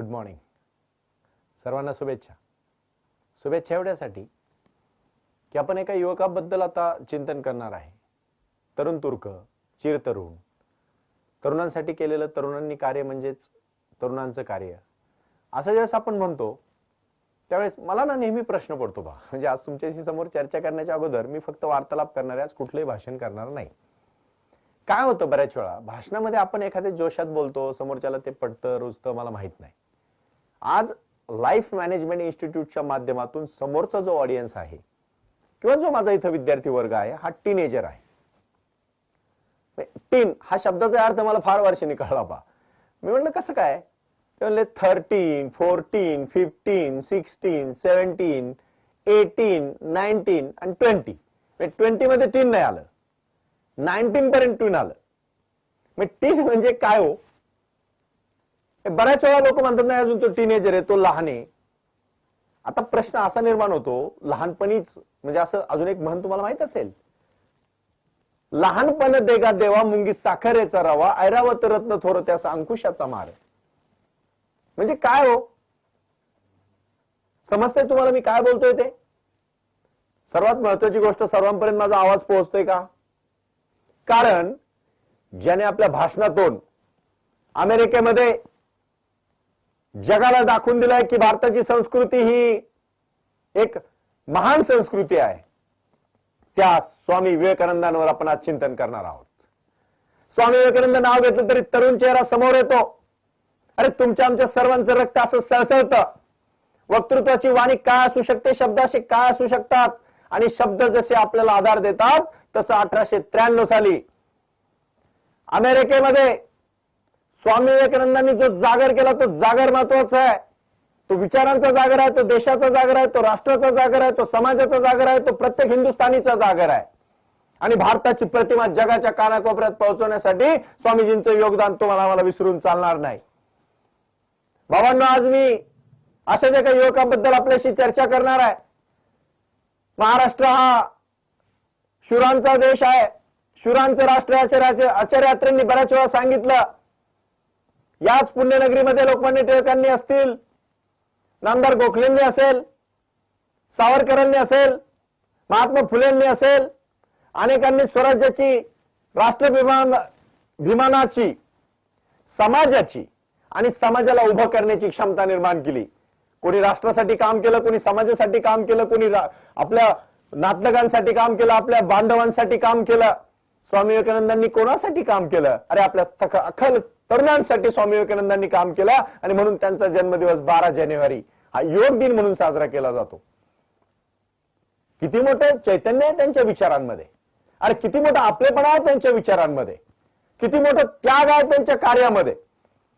Good morning. सर्वांना शुभेच्छा. शुभेच्छा एवढ्यासाठी की आपण एका युवकाबद्दल आता चिंतन करणार आहे. तरुण तुर्क, चिरतरुण, तरुणांसाठी केलेलं तरुणांनी कार्य म्हणजेच तरुणांचं कार्य असं ज्यावेळेस आपण म्हणतो त्यावेळेस मला ना नेहमी प्रश्न पडतो बा. म्हणजे आज तुमच्याशी समोर चर्चा करण्याच्या अगोदर मी फक्त वार्तालाप करणार आहे, आज कुठलंही भाषण करणार नाही. काय होतं बऱ्याच वेळा भाषणामध्ये आपण एखाद्या जोशात बोलतो, समोरच्याला ते पटतं रुजतं मला माहित नाही. आज लाईफ मॅनेजमेंट इन्स्टिट्यूटच्या माध्यमातून समोरचा जो ऑडियन्स आहे किंवा जो माझा इथं विद्यार्थी वर्ग आहे हा टीनेजर आहे. टीन हा शब्दाचा अर्थ मला फार वर्षांनी कळला बा. मी म्हटलं कसं काय? ते म्हणले 13, 14, 15, 16, 17, 18, 19 आणि 20. 20 मध्ये टीन नाही आलं, 19 पर्यंत टीन आलं. मग टीन म्हणजे काय हो? बऱ्याच वेळा लोक म्हणतात नाही अजून तो टीनेजर आहे, तो लहान आहे. आता प्रश्न असा निर्माण होतो लहानपणीच, म्हणजे असं अजून एक म्हण तुम्हाला माहित असेल, लहानपण देगा देवा मुंगी साखरेचा रवा, ऐरावत रत्न थोर त्याचा अंकुशाचा मार. म्हणजे काय हो? समजतंय तुम्हाला मी काय बोलतोय ते? सर्वात महत्वाची गोष्ट, सर्वांपर्यंत माझा आवाज पोहोचतोय का? कारण ज्याने आपल्या भाषणातून अमेरिकेमध्ये जगाला दाखवून दिलंय की भारताची संस्कृती ही एक महान संस्कृती आहे, त्या स्वामी विवेकानंदांवर आपण आज चिंतन करणार आहोत. स्वामी विवेकानंद नाव घेतलं तरी तरुण चेहरा समोर येतो. अरे तुमच्या आमच्या सर्वांचं रक्त असं सळसळतं. वक्तृत्वाची वाणी काय असू शकते, शब्दाशी काय असू शकतात, आणि शब्द जसे आपल्याला आधार देतात तसं 1893 साली अमेरिकेमध्ये स्वामी विवेकानंदांनी जो जागर केला तो जागर महत्वाचा आहे. तो विचारांचा जागर आहे, तो देशाचा जागर आहे, तो राष्ट्राचा जागर आहे, तो समाजाचा जागर आहे, तो प्रत्येक हिंदुस्थानीचा जागर आहे. आणि भारताची प्रतिमा जगाच्या कानाकोपऱ्यात पोहोचवण्यासाठी स्वामीजींचं योगदान तुम्हाला आम्हाला विसरून चालणार नाही. बाबांनो, आज मी अशाच एका युवकाबद्दल आपल्याशी चर्चा करणार आहे. महाराष्ट्र हा शूरांचा देश आहे, शूरांचं राष्ट्र. आचार्यात्रेंनी बऱ्याच वेळा सांगितलं. याच पुण्यनगरीमध्ये लोकमान्य टिळकांनी असतील, नामदार गोखलेंनी असेल, सावरकरांनी असेल, महात्मा फुलेंनी असेल, अनेकांनी स्वराज्याची, राष्ट्राभिमानाची, समाजाची आणि समाजाला उभं करण्याची क्षमता निर्माण केली. कोणी राष्ट्रासाठी काम केलं, कोणी समाजासाठी काम केलं, कोणी आपल्या नातलगांसाठी काम केलं, आपल्या बांधवांसाठी काम केलं. स्वामी विवेकानंदांनी कोणासाठी काम केलं? अरे आपल्या अखल तरुणांसाठी स्वामी विवेकानंदांनी काम केलं. आणि म्हणून त्यांचा जन्मदिवस 12 जानेवारी हा योग दिन म्हणून साजरा केला जातो. किती मोठं चैतन्य आहे त्यांच्या विचारांमध्ये, अरे किती मोठा आपलेपणा आहे त्यांच्या विचारांमध्ये, किती मोठं त्याग आहे त्यांच्या कार्यामध्ये,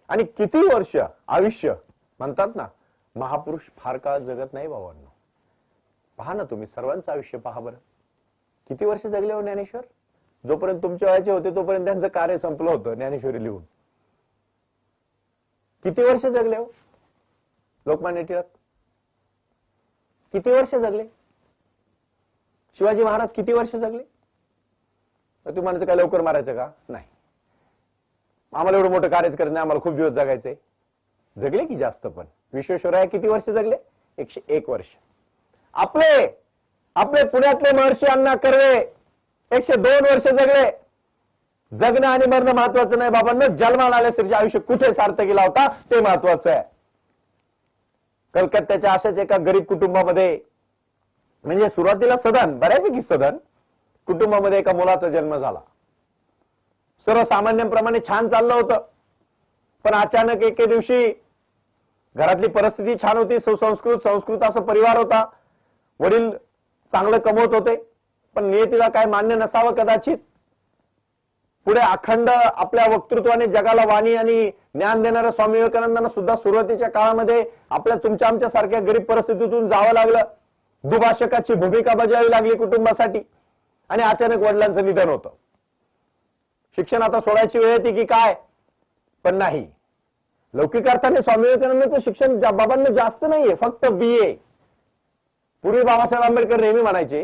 आणि किती वर्ष आयुष्य. म्हणतात ना महापुरुष फार काळ जगत नाही भावांनो. पहा ना तुम्ही सर्वांचं आयुष्य पहा बरं. किती वर्ष जगले हो ज्ञानेश्वर? जोपर्यंत तुमच्या वयाचे होते तोपर्यंत त्यांचं कार्य संपलं होतं ज्ञानेश्वरी लिहून. किती वर्ष जगले हो लोकमान्य टिळक? किती वर्ष जगले? शिवाजी महाराज किती वर्ष जगले? तुम्ही म्हणायचं काय लवकर मारायचं का? नाही, आम्हाला एवढं मोठं कार्यच करत नाही, आम्हाला खूप दिवस जगायचंय. जगले की जास्त. पण विश्वेश्वरय्या किती वर्ष जगले? 101 वर्ष. आपले पुण्यातले महर्षी अण्णा कर्वे 102 वर्ष जगले. जगणं आणि मरणं महत्वाचं नाही बाबांना, जन्माला आल्यासारखे आयुष्य कुठे सार्थ केला होता ते महत्वाचं आहे. कलकत्त्याच्या अशाच एका गरीब कुटुंबामध्ये, म्हणजे सुरुवातीला सधन, बऱ्यापैकी सधन कुटुंबामध्ये एका मुलाचा जन्म झाला. सर्वसामान्यांप्रमाणे छान चाललं होतं. पण अचानक एके दिवशी घरातली परिस्थिती छान होती, संस्कृत असं परिवार होता. वडील चांगलं कमवत होते, पण नियतीला काय मान्य नसावं कदाचित. पुढे अखंड आपल्या वक्तृत्वाने जगाला वाणी आणि ज्ञान देणाऱ्या स्वामी विवेकानंदांना सुद्धा सुरुवातीच्या काळामध्ये आपल्या तुमच्या आमच्या सारख्या गरीब परिस्थितीतून जावं लागलं. दुभाषकाची भूमिका बजावावी लागली कुटुंबासाठी. आणि अचानक वडिलांचं निधन होतं. शिक्षण आता सोडायची वेळ येते की काय? पण नाही, लौकिक अर्थाने स्वामी विवेकानंदांचं शिक्षण बाबांना जास्त नाहीये, फक्त BA. पूर्वी बाबासाहेब आंबेडकर नेहमी म्हणायचे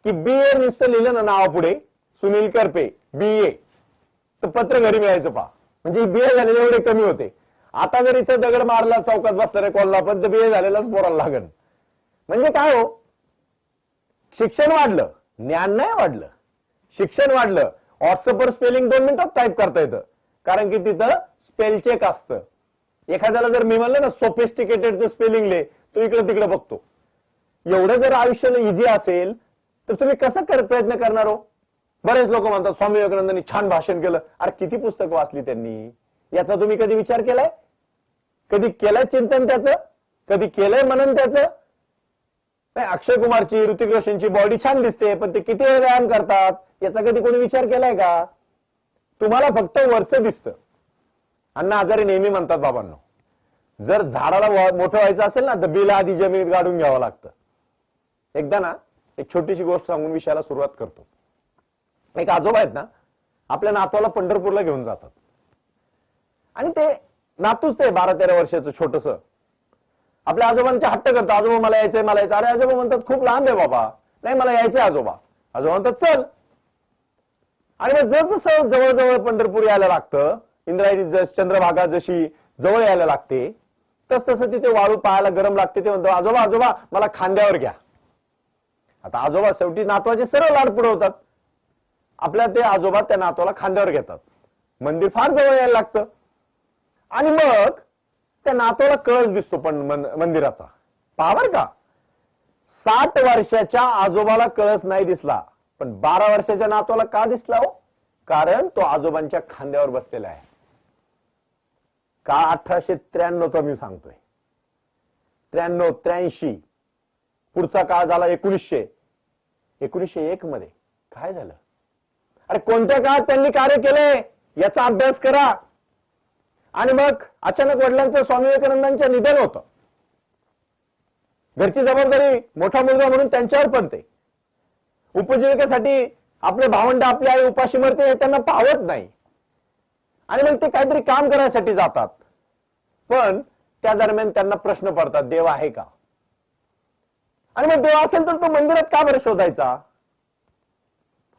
की BA नुसतं लिहिलं ना नावापुढे सुनील करपे BA, तर पत्र घरी मिळायचं पहा. म्हणजे BA झालेले एवढे कमी होते. आता जर इथं दगड मारला चौकात बसणारे कोल्हा पण तर बीए झालेलाच पोराला लागन. म्हणजे काय हो, शिक्षण वाढलं, ज्ञान नाही वाढलं, शिक्षण वाढलं. व्हॉट्सअपवर स्पेलिंग 2 मिनिटात टाईप करता येतं, कारण की तिथं स्पेल चेक असतं. एखाद्याला जर मी म्हणलं ना सोफिस्टिकेटेडचं स्पेलिंग लिह, तो इकडे तिकडे बघतो. एवढं जर आयुष्याला इझी असेल तर तुम्ही कसं प्रयत्न करणार हो? बरेच लोक म्हणतात स्वामी विवेकानंदांनी छान भाषण केलं. अरे किती पुस्तकं वाचली त्यांनी, याचा तुम्ही कधी विचार केलाय? कधी केलंय चिंतन त्याचं? कधी केलंय मनन त्याचं? नाही, अक्षय कुमारची, ऋतिक रोशनची बॉडी छान दिसते, पण ते किती वेळ व्यायाम करतात याचा कधी कोणी विचार केलाय का? तुम्हाला फक्त वरचं दिसतं. अण्णा हजारे नेहमी म्हणतात बाबांनो, जर झाडाला मोठं व्हायचं असेल ना तर बिल आधी जमिनीत गाडून घ्यावं लागतं. एकदा ना एक छोटीशी गोष्ट सांगून विषयाला सुरुवात करतो. एक आजोबा आहेत ना, आपल्या नातवाला पंढरपूरला घेऊन जातात आणि ते नातूच ते 12-13 वर्षाचं छोटस आपल्या आजोबांच्या हट्ट करतं, आजोबा मला यायचंय, मला यायचं. अरे आजोबा म्हणतात खूप लांब आहे बाबा. नाही मला यायचंय आजोबा. आजोबा म्हणतात चल. आणि मग जसं जवळजवळ पंढरपूर यायला लागतं, इंद्रायणी चंद्रभागा जशी जवळ यायला लागते, तसं तिथे वाळू पाहायला गरम लागते. ते म्हणतो आजोबा आजोबा मला खांद्यावर घ्या. आता आजोबा शेवटी नातवाचे सरळ लाड पुरवतात. आपल्या ते आजोबा त्या नातवाला खांद्यावर घेतात. मंदिर फार जवळ यायला लागतं आणि मग त्या नातवाला कळस दिसतो पण मंदिराचा. पावर का 60 वर्षाच्या आजोबाला कळस नाही दिसला, पण 12 वर्षाच्या नातवाला का दिसला हो? कारण तो आजोबांच्या खांद्यावर बसलेला आहे. का 1893चा मी सांगतोय, 93, 83, पुढचा काळ झाला 1901 मध्ये. काय झालं? अरे कोणत्या काळात त्यांनी कार्य केलंय याचा अभ्यास करा. आणि मग अचानक वडिलांचं स्वामी विवेकानंदांचं निधन होतं. घरची जबाबदारी मोठा मुलगा म्हणून त्यांच्यावर पडते. उपजीविकेसाठी आपले भावंड आपली आई उपाशी मरते हे त्यांना पाहत नाही आणि मग ते काहीतरी काम करायसाठी जातात. पण त्या दरम्यान त्यांना प्रश्न पडतात, देव आहे का? आणि मग देव असेल तर तो मंदिरात का बरं शोधायचा?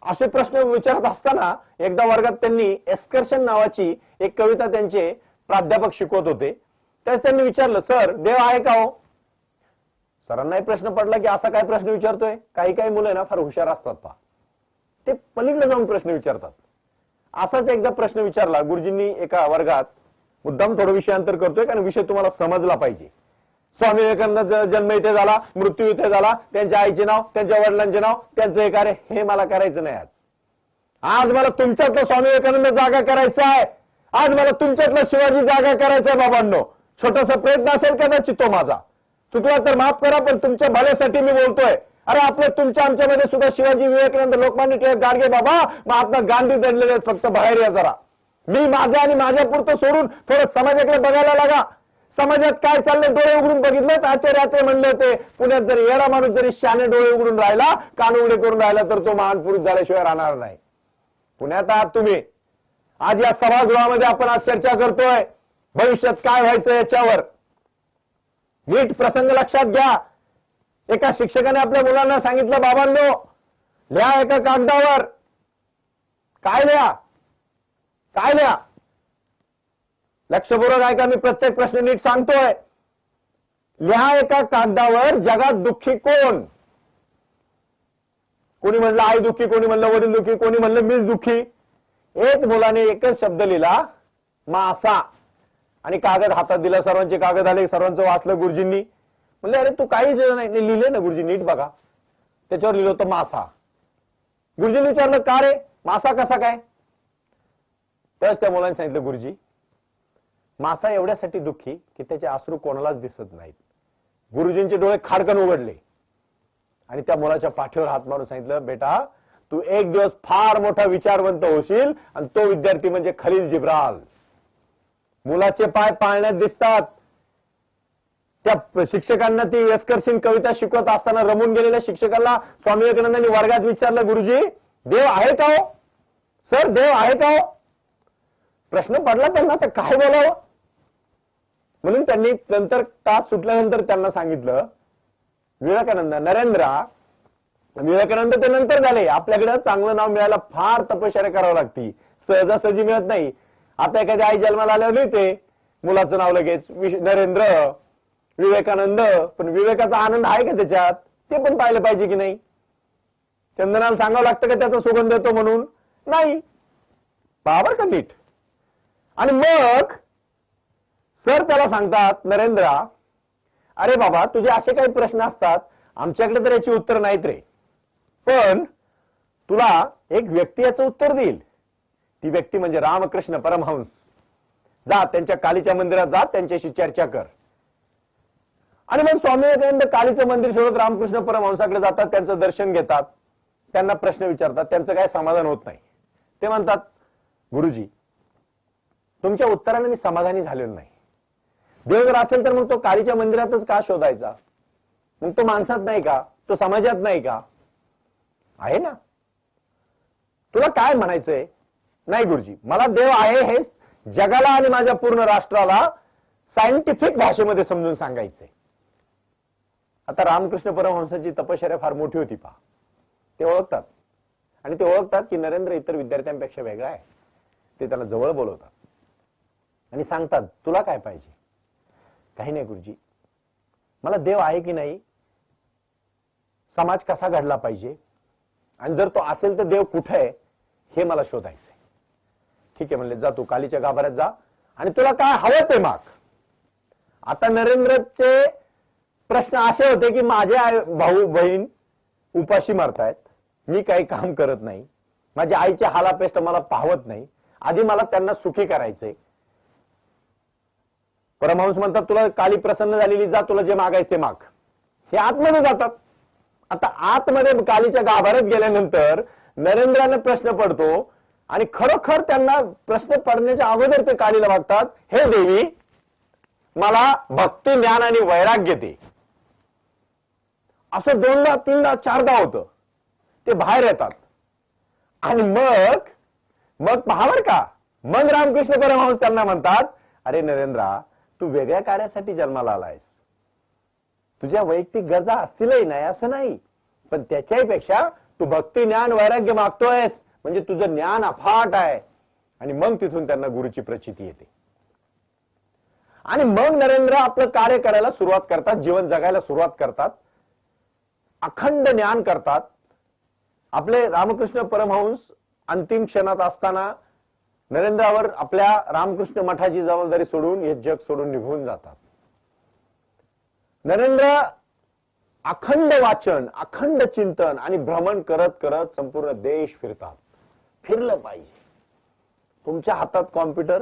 असे प्रश्न विचारत असताना एकदा वर्गात त्यांनी एस्कर्शन नावाची एक कविता त्यांचे प्राध्यापक शिकवत होते. त्यास त्यांनी विचारलं, सर देव आहे का हो? सरांनाही प्रश्न पडला की असा काय प्रश्न विचारतोय. काही काही मुलं ना फार हुशार असतात पहा, ते पलीकडे जाऊन प्रश्न विचारतात. असाच एकदा प्रश्न विचारला गुरुजींनी एका वर्गात. मुद्दाम थोडं विषयांतर करतोय कारण विषय तुम्हाला समजला पाहिजे. स्वामी विवेकानंदांचा जन्म इथे झाला, मृत्यू इथे झाला, त्यांच्या आईचे नाव, त्यांच्या वडिलांचे नाव, त्यांचं हे कार्य, हे मला करायचं नाही. आज मला तुमच्यातलं स्वामी विवेकानंद जागा करायचा आहे. आज मला तुमच्यातला शिवाजी जागा करायचा आहे बाबांनो. छोटासा प्रयत्न असेल कदाचित तो माझा, चुकला तर माफ करा, पण तुमच्या भल्यासाठी मी बोलतोय. अरे आपले तुमच्या आमच्यामध्ये सुद्धा शिवाजी, विवेकानंद, लोकमान्य टिळक, गाडगे बाबा, महात्मा गांधी दडलेले आहेत. फक्त बाहेर या जरा. मी माझं आणि माझ्यापुरतं सोडून थोडं समाजाकडे बघायला लागा. समाजात काय चाललंय डोळे उघडून बघितलं. आचार्य म्हणले होते, पुण्यात जर येडा माणूस जरी शाने डोळे उघडून राहिला, कान उघडे करून राहिला, तर तो महान पुरुष झाल्याशिवाय राहणार नाही. पुण्यात आहात तुम्ही. आज या सभागृहामध्ये आपण आज चर्चा करतोय भविष्यात काय व्हायचं याच्यावर. नीट प्रसंग लक्षात घ्या. एका शिक्षकाने आपल्या मुलांना सांगितलं, बाबांनो लिहा एका कागदावर. काय लिहा? काय लिहा? लक्षपूर्वक ऐका, मी प्रत्येक प्रश्न नीट सांगतोय. लिहा एका कागदावर, जगात दुःखी कोण? कोणी म्हणलं आई दुःखी, कोणी म्हणलं वडील दुःखी, कोणी म्हणलं मीच दुःखी. एक मुलाने एकच शब्द लिहिला, मासा. आणि कागद हातात दिला. सर्वांचे कागद आले, सर्वांचं वाचलं गुरुजींनी. म्हणले अरे तू काहीच नाही लिहिले ना गुरुजी, नीट बघा. त्याच्यावर लिहिलं होतं मासा. गुरुजींनी विचारलं का रे मासा कसा काय? त्याच त्या मुलाने सांगितलं, गुरुजी मासा एवढ्यासाठी दुःखी की त्याचे अश्रू कोणालाच दिसत नाहीत. गुरुजींचे डोळे खाडकन उघडले आणि त्या मुलाच्या पाठीवर हात मारून सांगितलं, बेटा तू एक दिवस फार मोठा विचारवंत होशील आणि तो विद्यार्थी म्हणजे खलील जिब्राल. मुलाचे पाय पाळण्यात दिसतात. त्या शिक्षकांना ती एस्कर्शन कविता शिकवत असताना रमून गेलेल्या शिक्षकाला स्वामी विवेकानंदांनी वर्गात विचारलं, गुरुजी देव आहे का हो? सर देव आहे का हो? प्रश्न पडला त्यांना, तर काय बोलावं. म्हणून त्यांनी नंतर तास सुटल्यानंतर त्यांना सांगितलं, विवेकानंद विवेकानंद ते नंतर झाले. आपल्याकडे चांगलं नाव मिळायला फार तपश्चर्या करावं लागती, सहजासहजी मिळत नाही. आता एखाद्या आई जन्माला आल्यावर लिहिते, मुलाचं नाव लगेच नरेंद्र, विवेकानंद. पण विवेकाचा आनंद आहे का त्याच्यात? ते पण पाहिलं पाहिजे की नाही? चंदनाला सांगावं लागतं का त्याचा सुगंध येतो म्हणून? नाही. पावर का नीट. आणि मग सर त्याला सांगतात, नरेंद्रा, अरे बाबा, तुझे असे काही प्रश्न असतात, आमच्याकडे तर याची उत्तर नाहीत रे, पण तुला एक व्यक्ती याचं उत्तर देईल. ती व्यक्ती म्हणजे रामकृष्ण परमहंस. जा त्यांच्या कालीच्या मंदिरात जा, त्यांच्याशी चर्चा कर. आणि मग स्वामी विवेकानंद कालीचं मंदिर शोधत रामकृष्ण परमहंसाकडे जातात, त्यांचं दर्शन घेतात, त्यांना प्रश्न विचारतात, त्यांचं काय समाधान होत नाही. ते म्हणतात, गुरुजी, तुमच्या उत्तराने मी समाधानी झालेलो नाही. देव जर असेल तर मग तो कालीच्या मंदिरातच का शोधायचा? मग तो माणसात नाही का? तो समाजात नाही का? आहे ना. तुला काय म्हणायचंय? नाही गुरुजी, मला देव आहे हे जगाला आणि माझ्या पूर्ण राष्ट्राला सायंटिफिक भाषेमध्ये समजून सांगायचंय. आता रामकृष्ण परमहंसाची तपश्चर्या फार मोठी होती पहा. ते ओळखतात, आणि ते ओळखतात की नरेंद्र इतर विद्यार्थ्यांपेक्षा वेगळा आहे. ते त्याला जवळ बोलवतात आणि सांगतात, तुला काय पाहिजे? काही नाही गुरुजी, मला देव आहे की नाही, समाज कसा घडला पाहिजे, आणि जर तो असेल तर देव कुठे आहे हे मला शोधायचंय. ठीक आहे म्हणले, जा तू कालीच्या गाभाऱ्यात जा आणि तुला काय हवं ते माग. आता नरेंद्रचे प्रश्न असे होते की माझे भाऊ बहीण उपाशी मरतायत, मी काही काम करत नाही, माझ्या आईचे हालापेष्ट मला पाहवत नाही, आधी मला त्यांना सुखी करायचंय. परमहंस म्हणतात, तुला काली प्रसन्न झालेली, जा तुला जे मागायचं ते माग. हे आतमध्ये जातात. आता आतमध्ये कालीच्या गाभाऱ्यात गेल्यानंतर नरेंद्राने प्रश्न पडतो, आणि खरोखर त्यांना प्रश्न पडण्याच्या अगोदर ते कालीला मागतात, हे देवी, मला भक्ती, ज्ञान आणि वैराग्य दे. असं 2दा 3दा 4दा होतं. ते बाहेर येतात आणि मग पहावर का, मग रामकृष्ण परमहंस त्यांना म्हणतात, अरे नरेंद्रा, तू वेगळ्या कार्यासाठी जन्माला आलायस. तुझ्या वैयक्तिक गरजा असतीलही नाही असं नाही, पण त्याच्याही पेक्षा तू भक्ती, ज्ञान, वैराग्य मागतोयस, म्हणजे तुझं ज्ञान अफाट आहे. आणि मग तिथून त्यांना गुरुची प्रचिती येते. आणि मग नरेंद्र आपलं कार्य करायला सुरुवात करतात, जीवन जगायला सुरुवात करतात, अखंड ज्ञान करतात. आपले रामकृष्ण परमहंस अंतिम क्षणात असताना नरेंद्रावर आपल्या रामकृष्ण मठाची जबाबदारी सोडून हे जग सोडून निघून जातात. नरेंद्र अखंड वाचन, अखंड चिंतन आणि भ्रमण करत करत संपूर्ण देश फिरतात. फिरलं पाहिजे. तुमच्या हातात कॉम्प्युटर,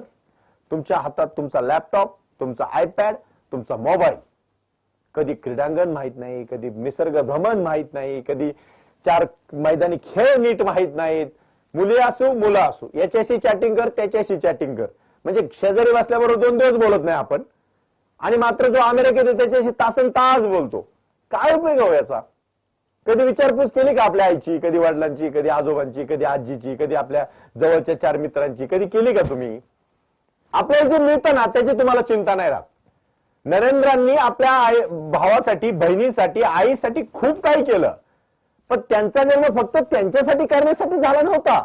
तुमच्या हातात तुमचा लॅपटॉप, तुमचा आयपॅड, तुमचा मोबाईल. कधी क्रीडांगण माहित नाही, कधी निसर्ग भ्रमण माहित नाही, कधी 4 मैदानी खेळ नीट माहित नाहीत. मुली असू मुलं असू, याच्याशी चॅटिंग कर, त्याच्याशी चॅटिंग कर, म्हणजे शेजारी बसल्याबरोबर 2 दिवस बोलत नाही आपण, आणि मात्र जो अमेरिकेत आहे त्याच्याशी तासन तास बोलतो. काय उपयोग हो याचा? कधी विचारपूस केली का आपल्या आईची, कधी वडिलांची, कधी आजोबांची, कधी आजीची, कधी आपल्या जवळच्या 4 मित्रांची कधी केली का तुम्ही? आपल्याला जे मिळतं ना त्याची तुम्हाला चिंता नाही राहत. नरेंद्रांनी आपल्या भावासाठी, बहिणीसाठी, आईसाठी खूप काही केलं, पण त्यांचा जन्म फक्त त्यांच्यासाठी करण्यासाठी झाला नव्हता.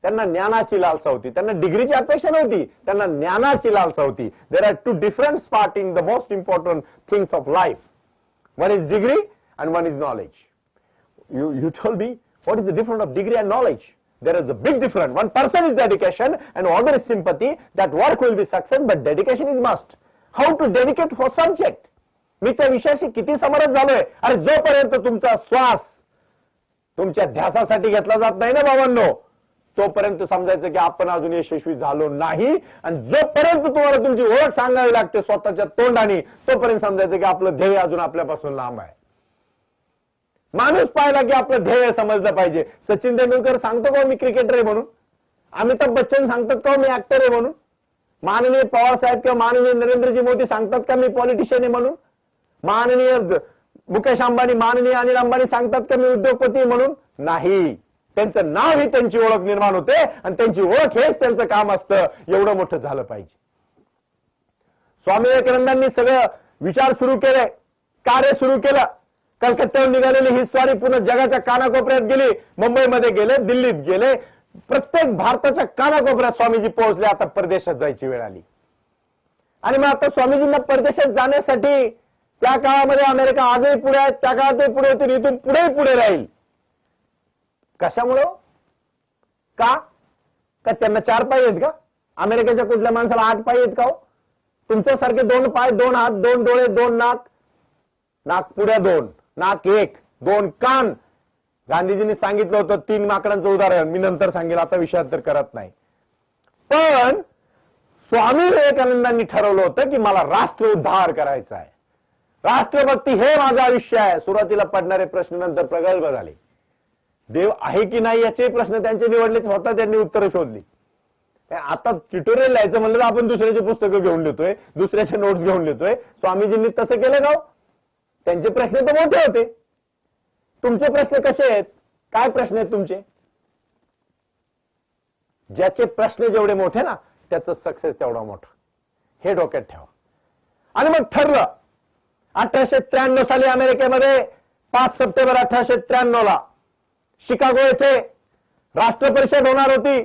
त्यांना ज्ञानाची लालसा होती, त्यांना डिग्रीची अपेक्षा नव्हती, त्यांना ज्ञानाची लालसा होती. There are 2 different part in the most important things of life. One is degree and one is knowledge. You told me, what is the difference of degree and knowledge? There is a big difference. One person is dedication and other is sympathy. That work will be success, but dedication is must. How to dedicate for subject? मी त्या विषयाशी किती समरस झालोय. अरे जोपर्यंत तुमचा श्वास तुमच्या ध्यासासाठी घेतला जात नाही ना बाबांनो, तोपर्यंत समजायचं की आपण अजून यशस्वी झालो नाही. आणि जोपर्यंत तुम्हाला तुमची ओळख सांगावी लागते स्वतःच्या तोंडाने, तोपर्यंत समजायचं की आपलं ध्येय अजून आपल्यापासून लांब आहे. माणूस पाहिला की आपलं ध्येय समजलं पाहिजे. सचिन तेंडुलकर सांगतो का मी क्रिकेटर आहे म्हणून? अमिताभ बच्चन सांगतात का मी ऍक्टर आहे म्हणून? माननीय पवार साहेब किंवा माननीय नरेंद्रजी मोदी सांगतात का मी पॉलिटिशियन आहे म्हणून? माननीय मुकेश अंबानी, माननीय अनिल अंबानी सांगतात का मी उद्योगपती आहे म्हणून? नाही. त्यांचं नाव ही त्यांची ओळख निर्माण होते, आणि त्यांची ओळख हेच त्यांचं काम असतं. एवढं मोठं झालं पाहिजे. स्वामी विवेकानंदांनी सगळं विचार सुरू केले, कार्य सुरू केलं. कलकत्त्याहून निघालेली ही स्वारी पूर्ण जगाच्या कानाकोपऱ्यात गेली. मुंबईमध्ये गेले, दिल्लीत गेले, प्रत्येक भारताच्या कानाकोपऱ्यात स्वामीजी पोहोचले. आता परदेशात जायची वेळ आली. आणि मग आता स्वामीजींना परदेशात जाण्यासाठी त्या काळामध्ये अमेरिका आजही पुढे आहे, त्या काळातही पुढे होती, इथून पुढेही पुढे राहील. कशामुळं? का त्यांना 4 पाय आहेत का? अमेरिकेच्या कुठल्या माणसाला 8 पाय आहेत का हो? तुमच्यासारखे 2 पाय, 2 हात, 2 डोळे, 2 नाक, नाक पुढे 2, नाक 1, 2 कान. गांधीजींनी सांगितलं होतं 3 माकडांचं उदाहरण, मी नंतर सांगेल, आता विषयात तर करत नाही. पण स्वामी विवेकानंदांनी ठरवलं होतं की मला राष्ट्र उद्धार करायचा आहे, राष्ट्रभक्ती हे माझं आयुष्य आहे. सुरुवातीला पडणारे प्रश्न नंतर प्रगल्भ झाले. देव आहे की नाही याचे प्रश्न त्यांचे निवडले, स्वतः त्यांनी उत्तरं शोधली. आता ट्युटोरियल लिहायचं म्हणलं तर आपण दुसऱ्याची पुस्तकं घेऊन लिहितोय, दुसऱ्याचे नोट्स घेऊन लिहितोय. स्वामीजींनी तसं केलं का? त्यांचे प्रश्न तर मोठे होते. तुमचे प्रश्न कसे आहेत? काय प्रश्न आहेत तुमचे? ज्याचे प्रश्न जेवढे मोठे ना त्याचं सक्सेस तेवढा मोठा, हे डोक्यात ठेवा. आणि मग ठरलं 1893 साली अमेरिकेमध्ये 5 सप्टेंबर 1893 ला शिकागो येथे राष्ट्रपरिषद होणार होती.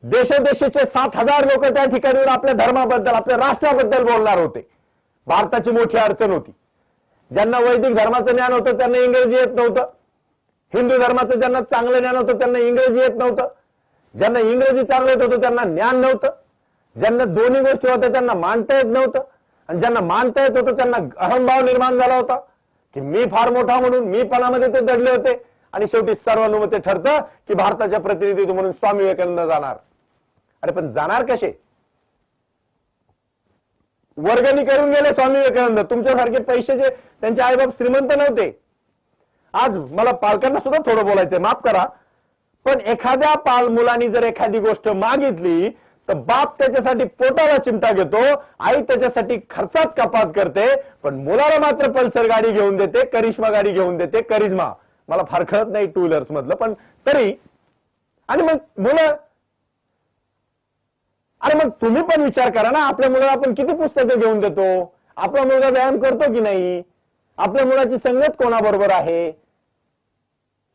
देशोदेशीचे 7,000 लोक त्या ठिकाणी आपल्या धर्माबद्दल, आपल्या राष्ट्राबद्दल बोलणार होते. भारताची मोठी अडचण होती. ज्यांना वैदिक धर्माचं ज्ञान होतं त्यांना इंग्रजी येत नव्हतं, हिंदू धर्माचं ज्यांना चांगलं ज्ञान होतं त्यांना इंग्रजी येत नव्हतं, ज्यांना इंग्रजी चांगलं येत होतं त्यांना ज्ञान नव्हतं, ज्यांना दोन्ही गोष्टी होत्या त्यांना मानता येत नव्हतं, आणि ज्यांना मानता येत होतं त्यांना अहंभाव निर्माण झाला होता की मी फार मोठा म्हणून मीपणामध्ये ते दडले होते. आणि शेवटी सर्वानुमते ठरतं की भारताच्या प्रतिनिधी म्हणून स्वामी विवेकानंद जाणार. अरे पण जाणार कसे? वर्गणी करून गेले स्वामी विवेकानंद. तुमच्यासारखे पैशाचे त्यांचे आईबाप श्रीमंत नव्हते. आज मला पालकांना सुद्धा थोडं बोलायचंय, माफ करा, पण एखाद्या मुलांनी जर एखादी गोष्ट मागितली तर बाप त्याच्यासाठी पोटाला चिमटा घेतो, आई त्याच्यासाठी खर्चात कपात करते, पण मुलाला मात्र पल्सर गाडी घेऊन देते, करिश्मा गाडी घेऊन देते. करिश्मा मला फार कळत नाही टू व्हीलर्स मधलं, पण तरी. आणि मग मुलं, अरे मग तुम्ही पण विचार करा ना, आपल्या मुलाला आपण किती पुस्तकं घेऊन देतो? आपला मुलगा व्यायाम करतो की नाही? आपल्या मुलाची संगत कोणाबरोबर आहे?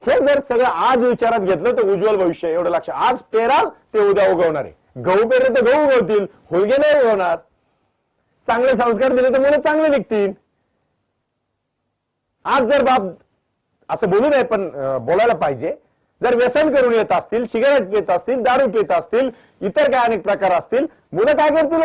हे जर सगळं आज विचारात घेतलं तर उज्ज्वल भविष्य. एवढं लक्ष, आज पेराल ते उद्या उगवणार आहे. गहू पेरले तर गहू उगवतील, हुलगे नाही उगवणार. चांगले संस्कार दिले तर मुलं चांगले निघतील. आज जर बाप, असं बोलू नये पण बोलायला पाहिजे, जर व्यसन करून येत असतील, सिगारेट पित असतील, दारू पित असतील, इतर काय अनेक प्रकार असतील, मुलं काय करतील?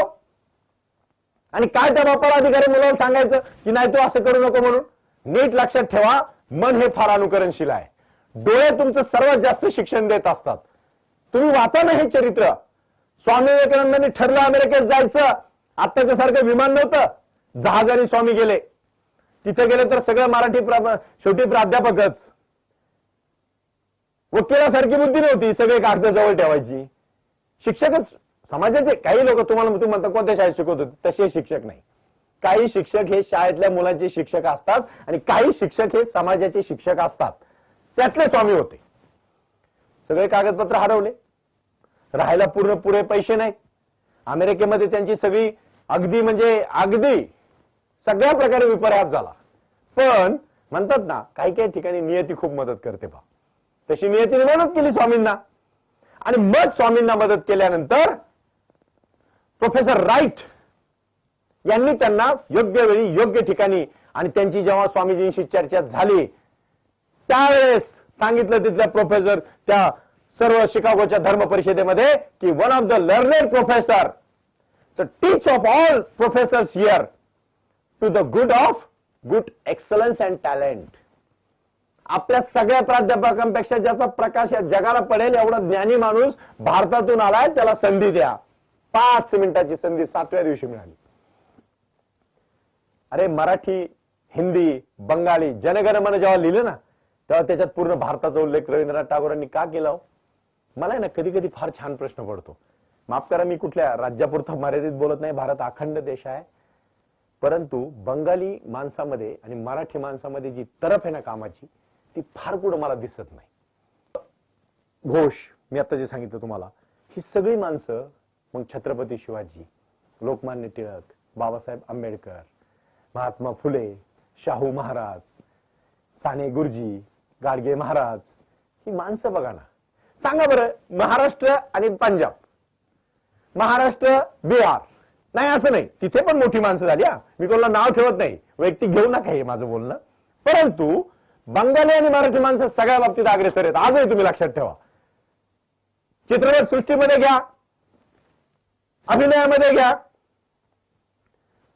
आणि काय त्या बापाला अधिकारी मुलाला सांगायचं की नाही तू असं करू नको म्हणून? नीट लक्षात ठेवा, मन हे फार अनुकरणशील आहे. डोळे तुमचं सर्वात जास्त शिक्षण देत असतात. तुम्ही वाचा ना हे चरित्र. स्वामी विवेकानंदांनी ठरलं अमेरिकेत जायचं. आत्ताच्या सारखं विमान नव्हतं, जहाजाने स्वामी गेले. तिथे गेले तर सगळं मराठी, शेवटी प्राध्यापकच. वकिलासारखी बुद्धी नव्हती, सगळे कागद जवळ ठेवायची. शिक्षकच समाजाचे. काही लोक तुम्हाला म्हणता कोणत्या शाळेत शिकवत होते, तसे शिक्षक नाही. काही शिक्षक हे शाळेतल्या मुलांचे शिक्षक असतात आणि काही शिक्षक हे समाजाचे शिक्षक असतात. त्यातले स्वामी होते. सगळे कागदपत्र हरवले, राहायला पूर्ण पुरे पैसे नाहीत. अमेरिकेमध्ये त्यांची सगळी अगदी सगळ्या प्रकारे विपर्यास झाला. पण म्हणतात ना, काही काही ठिकाणी नियती खूप मदत करते बा. तशी नियतीने मदत केली स्वामींना. आणि मग स्वामींना मदत केल्यानंतर प्रोफेसर राईट यांनी त्यांना योग्य वेळी योग्य ठिकाणी, आणि त्यांची जेव्हा स्वामीजींशी चर्चा झाली त्यावेळेस सांगितलं तिथल्या प्रोफेसर त्या सर्व शिकागोच्या धर्म परिषदेमध्ये की one of the learned professor the teach of all professors here to the good excellence and talent. आपल्या सगळ्या प्राध्यापकांपेक्षा ज्याचा प्रकाश या जगाला पडेल एवढा ज्ञानी माणूस भारतातून आलाय, त्याला संधी द्या. 5 मिनिटाची संधी 7व्या दिवशी मिळाली. अरे मराठी, हिंदी, बंगाली जनगणमन जेव्हा लिहिलं ना तेव्हा त्याच्यात पूर्ण भारताचा उल्लेख रवींद्रनाथ टागोरांनी का केला हो? मला ना कधी कधी फार छान प्रश्न पडतो. माफ करा, मी कुठल्या राज्यापुरता मर्यादित बोलत नाही, भारत अखंड देश आहे. परंतु बंगाली माणसामध्ये आणि मराठी माणसामध्ये जी तरफ आहे ना कामाची, ती फार कुठं मला दिसत नाही. घोष, मी आता जे सांगितलं तुम्हाला, ही सगळी माणसं, मग छत्रपती शिवाजी, लोकमान्य टिळक, बाबासाहेब आंबेडकर, महात्मा फुले, शाहू महाराज, साने गुरुजी, गाडगे महाराज, ही माणसं बघा ना. सांगा बरं, महाराष्ट्र आणि पंजाब, महाराष्ट्र बिहार, नाही असं नाही, तिथे पण मोठी माणसं झाली. मी कोणाला नाव ठेवत नाही, वैयक्तिक घेऊ नका हे माझं बोलणं. परंतु बंगाली आणि मराठी माणसं सगळ्या बाबतीत अग्रेसर आहेत. आजही तुम्ही लक्षात ठेवा. चित्रपट सृष्टीमध्ये घ्या, अभिनयामध्ये घ्या,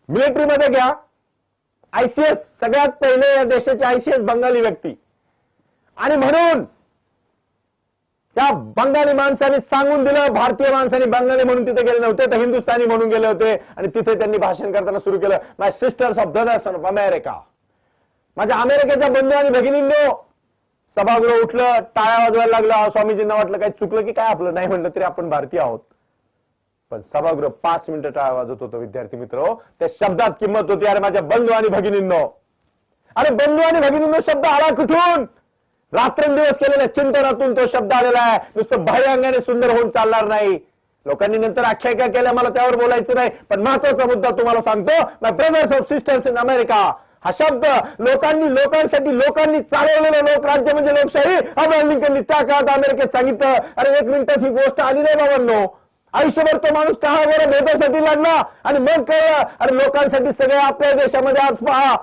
मिलिटरीमध्ये घ्या. आयसीएस सगळ्यात पहिले या देशाचे आयसीएस बंगाली व्यक्ती. आणि म्हणून त्या बंगाली माणसांनी सांगून दिलं, भारतीय माणसांनी बंगाली म्हणून तिथे गेले नव्हते, तर हिंदुस्थानी म्हणून गेले होते. आणि तिथे त्यांनी भाषण करताना सुरू केलं, my sisters of brothers of America. माझ्या अमेरिकेच्या बंधू आणि भगिनींनो. सभागृह उठलं, टाळ्या वाजवायला लागलं. स्वामीजींना वाटलं काय चुकलं की काय आपलं, नाही म्हणलं तरी आपण भारतीय आहोत. पण सभागृह 5 मिनिटं टाळ्या वाजत होतं. विद्यार्थी मित्र, त्या शब्दात किंमत होती. अरे माझ्या बंधू आणि भगिनींनो, अरे बंधू आणि भगिनींनो शब्द आला कुठून? रात्रंदिवस केलेल्या चिंतनातून तो शब्द आलेला आहे. नुसतं बाह्यांगाने सुंदर होऊन चालणार नाही. लोकांनी नंतर आख्यायिका केल्या, मला त्यावर बोलायचं नाही. पण महत्वाचा मुद्दा तुम्हाला सांगतो, my brothers of sisters in America. हा शब्द लोकांनी चालवलेलं लोकराज्य म्हणजे लोकशाही. अब्राहम लिंकननी त्या काळात अमेरिकेत सांगितलं. अरे 1 मिनिटात ही गोष्ट आली नाही बाबांनो. आयुष्यभर तो माणूस काळावर भेदासाठी लढला आणि मग कळलं, अरे लोकांसाठी सगळे आपल्या देशामध्ये आज पहा,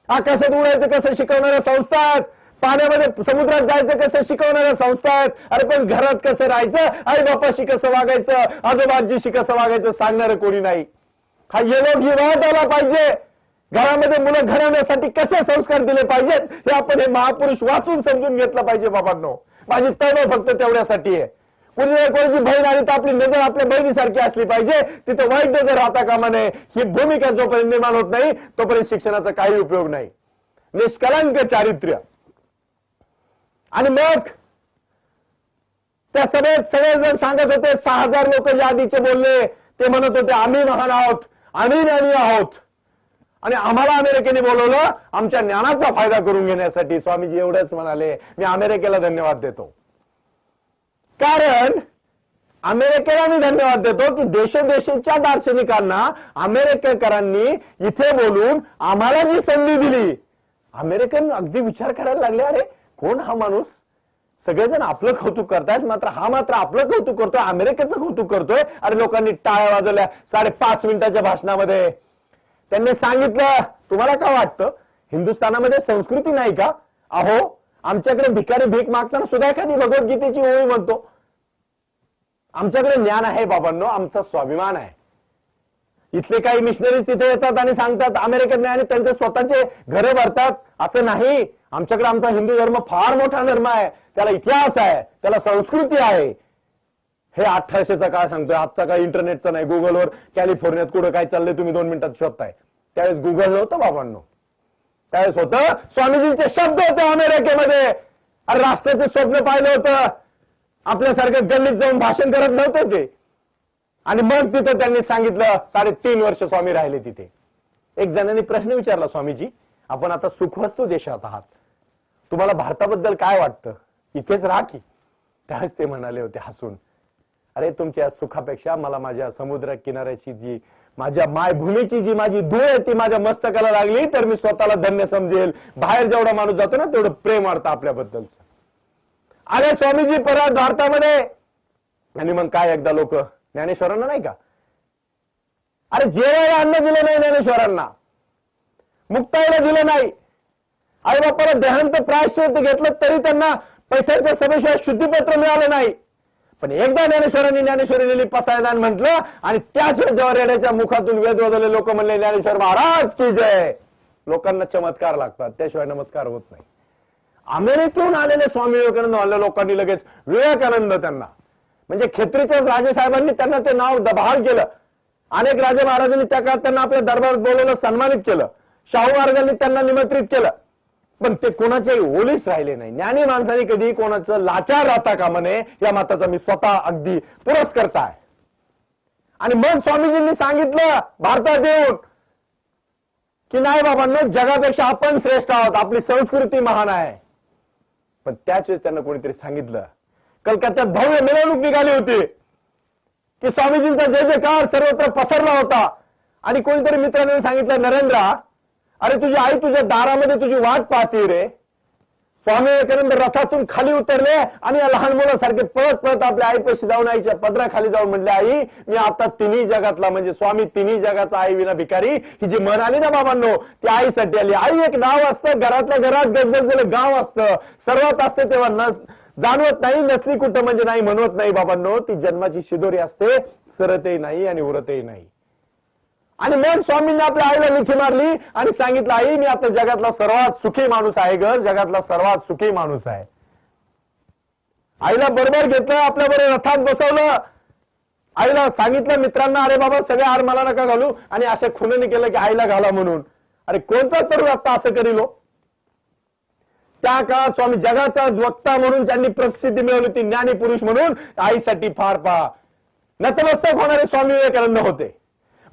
आकाशात उडायचं कसं शिकवणाऱ्या संस्था आहेत, पाण्यामध्ये समुद्रात जायचं कसं शिकवणाऱ्या संस्था आहेत. अरे पण घरात कसं राहायचं, आई बापाशी कसं वागायचं, आजोबाजीशी कसं वागायचं सांगणारं कोणी नाही. हा योगयुगात आला पाहिजे. घरामध्ये मुलं घडवण्यासाठी कसे संस्कार दिले पाहिजेत हे आपण हे महापुरुष वाचून समजून घेतलं पाहिजे बाबांनो. माझी तळमळ फक्त तेवढ्यासाठी आहे. कोणाची बहीण आली तर आपली नजर आपल्या बहिणीसारखी असली पाहिजे, तिथं वाईट नजर राहता कामा नये. ही भूमिका जोपर्यंत निर्माण होत नाही तोपर्यंत शिक्षणाचा काही उपयोग नाही. निष्कलंक चारित्र्य. आणि मग त्या सभेत सगळेजण सांगत होते, 6000 लोक जे आधीचे बोलले ते म्हणत होते आम्ही महान आहोत, आम्ही ज्ञानी आहोत आणि आम्हाला अमेरिकेने बोलवलं आमच्या ज्ञानाचा फायदा करून घेण्यासाठी. स्वामीजी एवढंच म्हणाले, मी अमेरिकेला धन्यवाद देतो. कारण अमेरिकेला मी धन्यवाद देतो की देशोदेशीच्या दार्शनिकांना अमेरिकेकरांनी इथे बोलून आम्हाला जी संधी दिली. अमेरिकन अगदी विचार करायला लागले, अरे कोण हा माणूस? सगळेजण आपलं कौतुक करतायत, मात्र हा मात्र आपलं कौतुक करतोय, अमेरिकेचं कौतुक करतोय. अरे लोकांनी टाळ्या वाजवल्या 5.5 मिनिटाच्या भाषणामध्ये. त्यांनी सांगितलं, तुम्हाला काय वाटतं हिंदुस्थानामध्ये संस्कृती नाही का? अहो आमच्याकडे भिकारी भीक मागताना सुद्धा एखादी भगवद्गीतेची ओळी म्हणतो. आमच्याकडे ज्ञान आहे बाबांनो, आमचा स्वाभिमान आहे. इथले काही मिशनरीज तिथे येतात आणि सांगतात अमेरिकेत नाही आणि त्यांचे स्वतःचे घरं भरतात. असं नाही. आमच्याकडे आमचा हिंदू धर्म फार मोठा धर्म आहे, त्याला इतिहास आहे, त्याला संस्कृती आहे. हे 1800चा काळ सांगतोय, आजचा काळ इंटरनेटचा नाही. गुगलवर कॅलिफोर्नियात कुठं काय चाललंय तुम्ही 2 मिनिटात शोधताय. त्यावेळेस गुगल नव्हतं बाबांनो, त्यावेळेस होतं स्वामीजींचे शब्द होते अमेरिकेमध्ये. अरे राष्ट्राचं स्वप्न पाहिलं होतं, आपल्यासारखं गल्लीत जाऊन भाषण करत नव्हते ते. आणि मग तिथं त्यांनी सांगितलं, 3.5 वर्ष स्वामी राहिले तिथे. एक जणांनी प्रश्न विचारला, स्वामीजी आपण आता सुखवस्तू देशात आहात, तुम्हाला भारताबद्दल काय वाटतं, इथेच राहा की? त्यावेळेस ते म्हणाले होते हसून, अरे तुमच्या सुखापेक्षा मला माझ्या समुद्र किनाऱ्याची जी माझ्या मायभूमीची जी माझी धूळ आहे ती माझ्या मस्तकाला लागली तर मी स्वतःला धन्य समजेल. बाहेर जेवढा माणूस जातो ना तेवढं प्रेम वाढतं आपल्याबद्दलचं. अरे स्वामीजी परत भारतामध्ये. आणि मग काय एकदा लोक ज्ञानेश्वरांना नाही का, अरे जेवायला अन्न दिलं नाही ज्ञानेश्वरांना, मुक्ताईला दिलं नाही, आई बापाला देहांत प्रायश्चित्त घेतलं तरी त्यांना पैशाच्या सभेशिवाय शुद्धीपत्र मिळालं नाही. पण एकदा ज्ञानेश्वरी लिहिली पसायदान म्हटलं आणि त्याच जेव्हा रेड्याच्या मुखातून वेद वदले लोक म्हणले ज्ञानेश्वर महाराज की जय. लोकांना चमत्कार लागतात, त्याशिवाय नमस्कार होत नाही. अमेरिकेहून आलेले स्वामी विवेकानंद आलेल्या लोकांनी लगेच विवेकानंद त्यांना म्हणजे खेत्रीच्या राजेसाहेबांनी त्यांना ते नाव बहाल केलं. अनेक राजे महाराजांनी त्या काळात त्यांना आपल्या दरबारात बोलवलं, सन्मानित केलं. शाहू महाराजांनी त्यांना निमंत्रित केलं. पण ते कोणाच्याही ओलीस राहिले नाही. ज्ञानी माणसाने कधी कोणाचं लाचार राहता कामा नये या मताचा मी स्वतः अगदी पुरस्कर्ता आहे. आणि मग स्वामीजींनी सांगितलं भारतात येऊन की नाही बाबांनो, जगापेक्षा आपण श्रेष्ठ आहोत, आपली संस्कृती महान आहे. पण त्याच वेळेस त्यांना कोणीतरी सांगितलं, कलकत्त्यात भव्य मिरवणूक निघाली होती की स्वामीजींचा जय जयकार सर्वत्र पसरला होता. आणि कोणीतरी मित्रांनी सांगितलं, नरेंद्र अरे तुझी आई तुझ्या दारामध्ये तुझी वाट पाहते रे. स्वामी विवेकानंद रथातून खाली उतरले आणि या लहान मुलासारखे पळत पळत आपल्या आईपाशी जाऊन आईच्या पदराखाली जाऊन म्हणले, आई मी आता तिन्ही जगातला म्हणजे स्वामी तिन्ही जगाचा आई विना भिकारी ही जी म्हण आली ना बाबांनो, ती आईसाठी आली. आई एक नाव असतं, घरातल्या घरात गजगजलेलं गाव असतं, सर्वात असते तेव्हा जाणवत नाही, नसली कुठं म्हणजे नाही म्हणवत नाही बाबांनो. ती जन्माची शिदोरी असते, सरतही नाही आणि उरतही नाही. आणि मग स्वामींनी आपल्या आईला मिठी मारली आणि सांगितलं, आई मी आता जगातला सर्वात सुखी माणूस आहे ग, जगातला सर्वात सुखी माणूस आहे. आईला बरोबर घेतलं, आपल्याबरोबर रथात बसवलं. आईला सांगितलं मित्रांना, अरे बाबा सगळे हार मला नका घालू, आणि असे खुननी केलं की आईला घाला म्हणून. अरे कोणता तरुण आता असं करील? त्या काळात स्वामी जगाचा वक्ता म्हणून ज्यांनी प्रसिद्धी मिळवली ती ज्ञानी पुरुष म्हणून आईसाठी फार पहा नतमस्तक होणारे स्वामी विवेकानंद होते.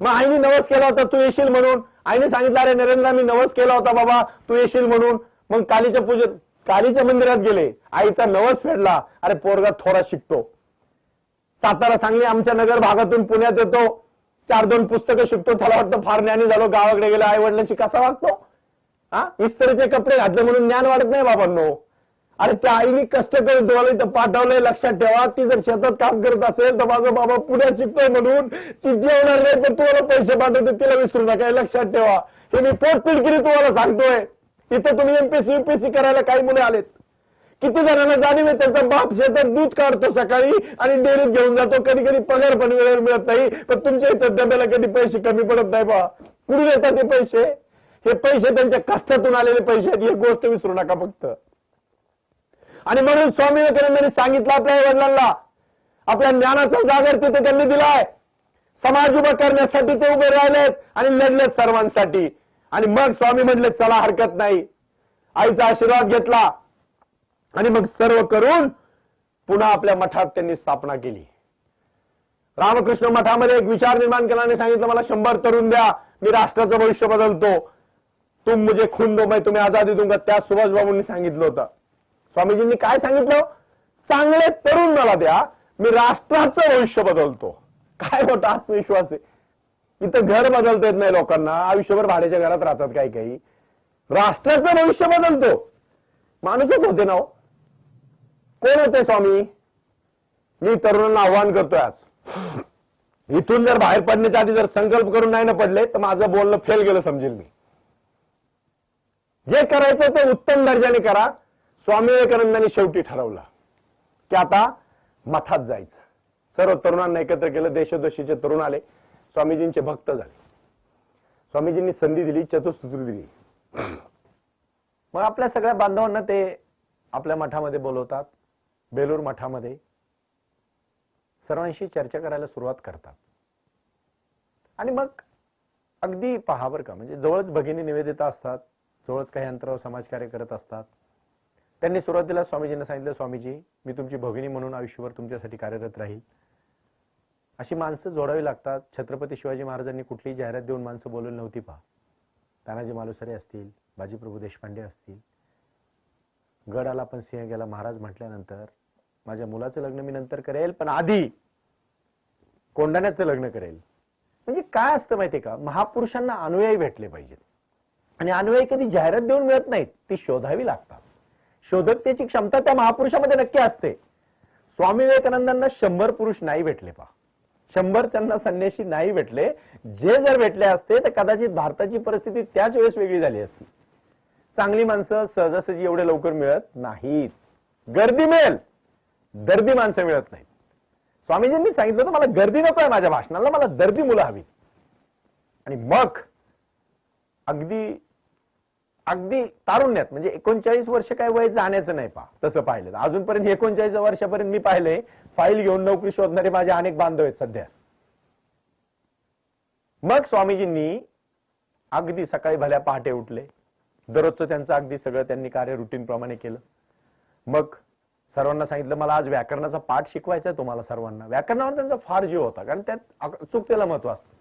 मग आईने नवस केला होता तू येशील म्हणून. आईने सांगितलं, अरे नरेंद्र मी नवस केला होता बाबा तू येशील म्हणून. मग कालीच्या मंदिरात गेले, आईचा नवस फेडला. अरे पोरगा थोडा शिकतो, सातारा सांगली आमच्या नगर भागातून पुण्यात येतो, 4-2 पुस्तकं शिकतो, त्याला वाटतं फार ज्ञानी झालो, गावाकडे गेलो आई वडिलांशी कसा वागतो. इस्त्रीचे कपडे घातले म्हणून ज्ञान वाढत नाही बाबांनो. अरे त्या आईने कष्ट करून तुम्हाला इथं पाठवलंय, लक्षात ठेवा. ती जर शेतात काम करत असेल तर माझा बाबा पुण्यात शिकतोय म्हणून ती जेवणार नाही, पण तुम्हाला पैसे पाठवते तिला विसरू नका, लक्षात ठेवा. हे मी पोटपिडकिरी तुम्हाला सांगतोय. इथं तुम्ही एमपीएससी यूपीएससी करायला काही मुले आलेत. किती जणांना जाणीव आहे, त्यांचा बाप शेतात दूध काढतो सकाळी आणि डेअरीत घेऊन जातो, कधी कधी पगार पण वेळेवर मिळत नाही, पण तुमच्या इथं डब्याला कधी पैसे कमी पडत नाही बा. कुठून येतात ते पैसे? हे पैसे त्यांच्या कष्टातून आलेले पैसे आहेत, ही गोष्ट विसरू नका फक्त. आणि म्हणून स्वामी विवेकानंदांनी सांगितलं आपल्या वडिलांना, आपल्या ज्ञानाचा जागर तिथे त्यांनी दिलाय. समाज उभा करण्यासाठी ते उभे राहिलेत आणि लढलेत सर्वांसाठी. आणि मग स्वामी म्हणले चला हरकत नाही. आईचा आशीर्वाद घेतला आणि मग सर्व करून पुन्हा आपल्या मठात त्यांनी स्थापना केली. रामकृष्ण मठामध्ये एक विचार निर्माण केला आणि सांगितलं मला 100 तरुण द्या, मी राष्ट्राचं भविष्य बदलतो. तुम मुझे खून दो मैं तुम्हें आजादी दूंगा. त्या सुभाषबाबूंनी सांगितलं होतं. स्वामीजींनी काय सांगितलं? चांगले तरुण मला द्या, मी राष्ट्राचं भविष्य बदलतो. काय मोठा आत्मविश्वास आहे. इथं घर बदलता येत नाही लोकांना, आयुष्यभर भाड्याच्या घरात राहतात काही काही. राष्ट्राचं भविष्य बदलतो माणूसच होते ना हो. कोण होते स्वामी? मी तरुणांना आव्हान करतोय आज, इथून जर बाहेर पडण्याच्या आधी जर संकल्प करून नाही ना पडले तर माझं बोलणं फेल गेलं समजेल मी. जे करायचं ते उत्तम दर्जाने करा. स्वामी विवेकानंदांनी शेवटी ठरवलं की आता मठात जायचं. सर्व तरुणांना एकत्र केलं, देशोदेशीचे तरुण आले, स्वामीजींचे भक्त झाले. स्वामीजींनी संधी दिली, चतुसूत्री दिली. मग आपल्या सगळ्या बांधवांना ते आपल्या मठामध्ये बोलवतात, बेलूर मठामध्ये सर्वांशी चर्चा करायला सुरुवात करतात. आणि मग अगदी पहा बरं का, म्हणजे जवळच भगिनी निवेदिता असतात, जवळच काही अंतरावर समाजकार्य करत असतात. त्यांनी सुरुवातीला स्वामीजींना सांगितलं, स्वामीजी मी तुमची भगिनी म्हणून आयुष्यभर तुमच्यासाठी कार्यरत राहील. अशी माणसं जोडावी लागतात. छत्रपती शिवाजी महाराजांनी कुठलीही जाहिरात देऊन माणसं बोलवली नव्हती पहा. तानाजी मालुसरे असतील, बाजीप्रभू देशपांडे असतील. गड आला पण सिंह गेला महाराज म्हटल्यानंतर माझ्या मुलाचं लग्न मी नंतर करेल, पण आधी कोंढाण्याचं लग्न करेल. म्हणजे काय असतं माहितीये का, महापुरुषांना अनुयायी भेटले पाहिजेत. आणि अनुयायी कधी जाहिरात देऊन मिळत नाहीत, ती शोधावी लागतात. शोधकतेची क्षमता त्या महापुरुषामध्ये नक्की असते. स्वामी विवेकानंदांना 100 पुरुष नाही भेटले पहा. 100 त्यांना संन्यासी नाही भेटले. जे जर भेटले असते तर कदाचित भारताची परिस्थिती त्याच वेळेस वेगळी झाली असती. चांगली माणसं सहजासहजी एवढे लवकर मिळत नाहीत. गर्दी मिळेल, दर्दी माणसं मिळत नाहीत. स्वामीजींनी सांगितलं तर मला गर्दी नको आहे माझ्या भाषणाला, मला दर्दी मुलं हवी. आणि मग अगदी अगदी तारुण्यात म्हणजे 39 वर्ष काय वय जाण्याचं नाही पहा. तसं पाहिलं तर अजूनपर्यंत 39 वर्षापर्यंत मी पाहिलंय फाईल घेऊन नोकरी शोधणारे माझे अनेक बांधव आहेत सध्या. मग स्वामीजींनी अगदी सकाळी भल्या पहाटे उठले, दररोजचं त्यांचं अगदी सगळं त्यांनी कार्य रुटीन प्रमाणे केलं. मग सर्वांना सांगितलं मला आज व्याकरणाचा पाठ शिकवायचा आहे तुम्हाला सर्वांना. व्याकरणावर त्यांचा फार जीव होता, कारण त्यात अचूकतेला महत्व असतं.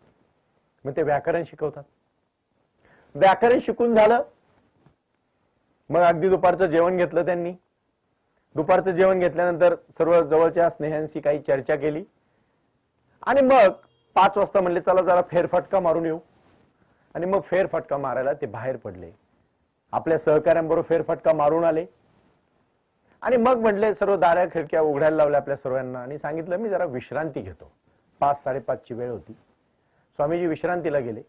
मग ते व्याकरण शिकवतात. व्याकरण शिकून झालं, मग अगदी दुपारचं जेवण घेतलं त्यांनी. दुपारचं जेवण घेतल्यानंतर सर्व जवळच्या स्नेहांशी काही चर्चा केली. आणि मग 5 वाजता म्हणले चला जरा फेरफटका मारून येऊ. आणि मग फेरफटका मारायला ते बाहेर पडले. आपल्या सहकाऱ्यांबरोबर फेरफटका मारून आले. आणि मग म्हटले सर्व दाऱ्या खिडक्या उघडायला लावल्या आपल्या सर्वांना आणि सांगितलं मी जरा विश्रांती घेतो. 5-5:30ची वेळ होती. स्वामीजी विश्रांतीला गेले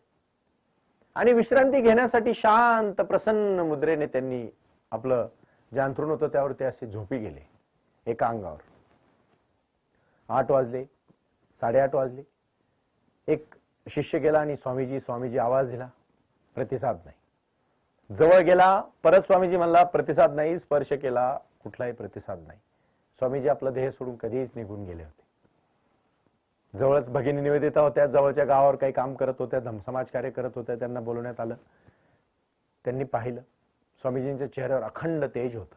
आणि विश्रांती घेण्यासाठी शांत प्रसन्न मुद्रेने त्यांनी आपलं जे अंथरूण होतं त्यावर ते असे झोपी गेले एका अंगावर. 8 वाजले, 8:30 वाजले. एक शिष्य गेला आणि स्वामीजी आवाज दिला, प्रतिसाद नाही. जवळ गेला, परत स्वामीजी म्हणला, प्रतिसाद नाही. स्पर्श केला, कुठलाही प्रतिसाद नाही. स्वामीजी आपला देह सोडून कधीच निघून गेले होते. जवळच भगिनी निवेदिता होत्या, जवळच्या गावावर काही काम करत होत्या, धम्मसमाज कार्य करत होत्या. त्यांना बोलवण्यात आलं. त्यांनी पाहिलं, स्वामीजींच्या चेहऱ्यावर अखंड तेज होतं.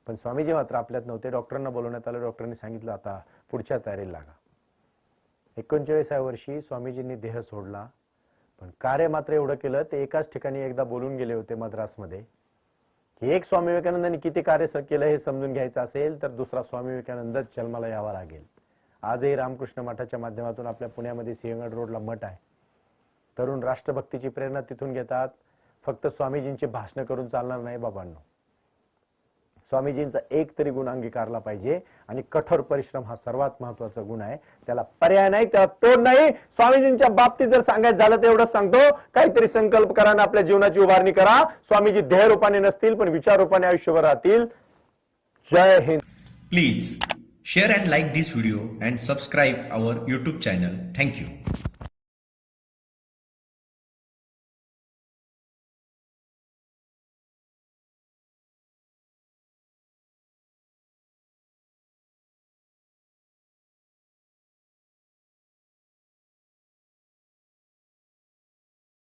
पण स्वामीजी मात्र आपल्यात नव्हते. डॉक्टरांना बोलवण्यात आलं. डॉक्टरांनी सांगितलं आता पुढच्या तयारीला लागा. 39व्या वर्षी स्वामीजींनी देह सोडला. पण कार्य मात्र एवढं केलं, ते एकाच ठिकाणी एकदा बोलून गेले होते मद्रासमध्ये की एक स्वामी विवेकानंदांनी किती कार्य केलं हे समजून घ्यायचं असेल तर दुसरा स्वामी विवेकानंदच जन्माला यावा लागेल. आजही रामकृष्ण मठाच्या माध्यमातून आपल्या पुण्यामध्ये सिंहगड रोडला मठ आहे. तरुण राष्ट्रभक्तीची प्रेरणा तिथून घेतात. फक्त स्वामीजींची भाषणं करून चालणार नाही बाबांनो. स्वामीजींचा एक तरी गुण अंगीकारला पाहिजे आणि कठोर परिश्रम हा सर्वात महत्वाचा गुण आहे. त्याला पर्याय नाही, त्याला तोड नाही. स्वामीजींच्या बाबतीत जर सांगायचं झालं तर एवढंच सांगतो, काहीतरी संकल्प करा आणि आपल्या जीवनाची उभारणी करा. स्वामीजी देह रूपाने नसतील पण विचार रूपाने आयुष्यभर राहतील. जय Hind. Please share and like this video and subscribe our YouTube channel. Thank you.